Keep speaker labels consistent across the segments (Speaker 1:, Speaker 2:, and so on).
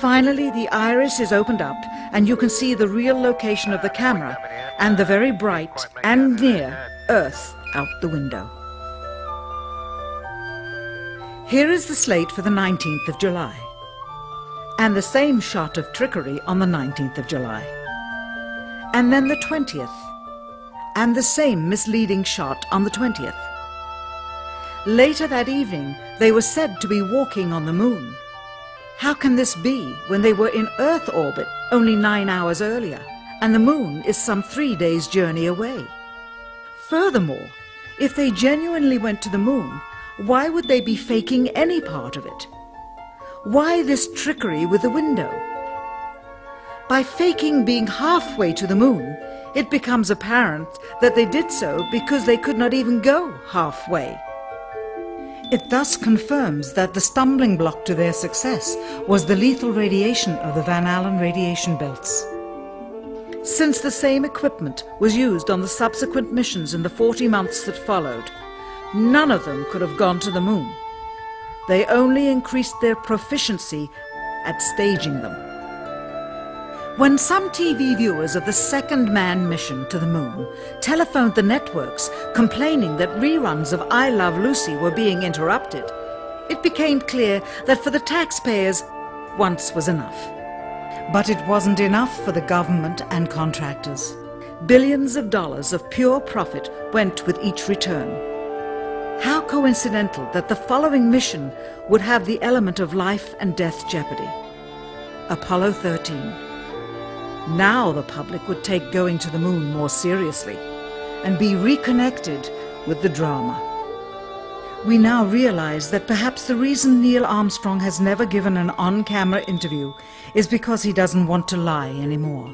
Speaker 1: Finally, the iris is opened up and you can see the real location of the camera and the very bright and near Earth out the window. Here is the slate for the 19th of July, and the same shot of trickery on the 19th of July, and then the 20th, and the same misleading shot on the 20th. Later that evening, they were said to be walking on the moon. How can this be when they were in Earth orbit only 9 hours earlier, and the moon is some 3 days' journey away? Furthermore, if they genuinely went to the moon, why would they be faking any part of it? Why this trickery with the window? By faking being halfway to the moon, it becomes apparent that they did so because they could not even go halfway. It thus confirms that the stumbling block to their success was the lethal radiation of the Van Allen radiation belts. Since the same equipment was used on the subsequent missions in the 40 months that followed, none of them could have gone to the moon. They only increased their proficiency at staging them. When some TV viewers of the second manned mission to the moon telephoned the networks complaining that reruns of I Love Lucy were being interrupted, it became clear that for the taxpayers, once was enough. But it wasn't enough for the government and contractors. Billions of dollars of pure profit went with each return. How coincidental that the following mission would have the element of life and death jeopardy. Apollo 13. Now the public would take going to the moon more seriously and be reconnected with the drama. We now realize that perhaps the reason Neil Armstrong has never given an on-camera interview is because he doesn't want to lie anymore.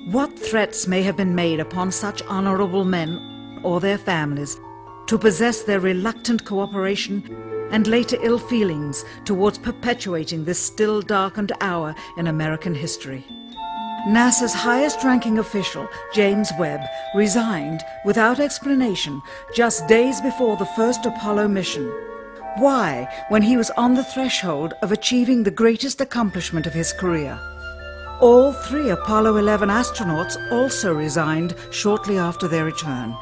Speaker 1: What threats may have been made upon such honorable men or their families to possess their reluctant cooperation and later ill feelings towards perpetuating this still darkened hour in American history. NASA's highest-ranking official, James Webb, resigned without explanation just days before the first Apollo mission. Why, when he was on the threshold of achieving the greatest accomplishment of his career? All 3 Apollo 11 astronauts also resigned shortly after their return.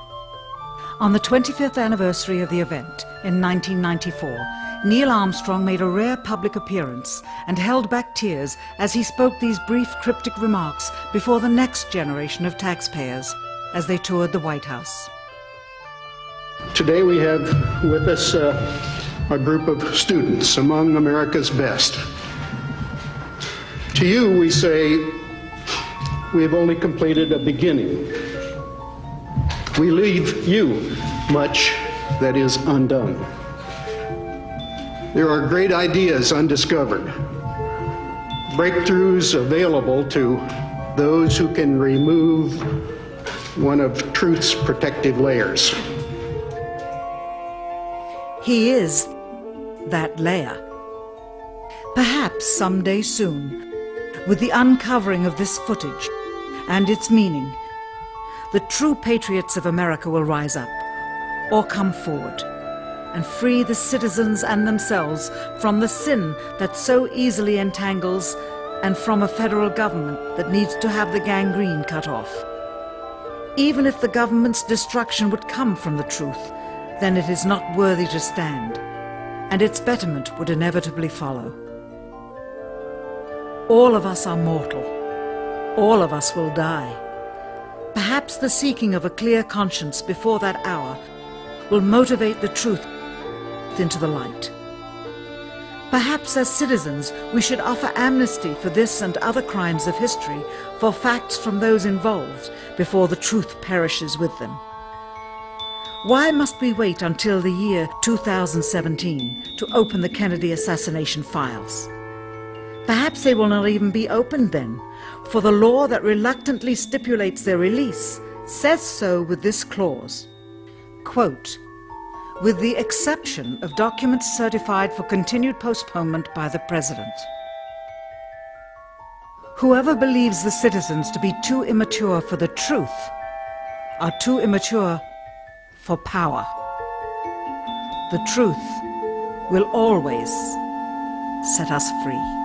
Speaker 1: On the 25th anniversary of the event, in 1994, Neil Armstrong made a rare public appearance and held back tears as he spoke these brief cryptic remarks before the next generation of taxpayers as they toured the White House.
Speaker 2: Today we have with us a group of students among America's best. To you we say, we have only completed a beginning. We leave you much that is undone. There are great ideas undiscovered, breakthroughs available to those who can remove one of truth's protective layers.
Speaker 1: He is that layer. Perhaps someday soon, with the uncovering of this footage and its meaning, the true patriots of America will rise up or come forward and free the citizens and themselves from the sin that so easily entangles and from a federal government that needs to have the gangrene cut off. Even if the government's destruction would come from the truth, then it is not worthy to stand, and its betterment would inevitably follow. All of us are mortal. All of us will die. Perhaps the seeking of a clear conscience before that hour will motivate the truth into the light. Perhaps as citizens we should offer amnesty for this and other crimes of history, for facts from those involved, before the truth perishes with them. Why must we wait until the year 2017 to open the Kennedy assassination files? Perhaps they will not even be opened then, for the law that reluctantly stipulates their release says so with this clause, quote, with the exception of documents certified for continued postponement by the President. Whoever believes the citizens to be too immature for the truth are too immature for power. The truth will always set us free.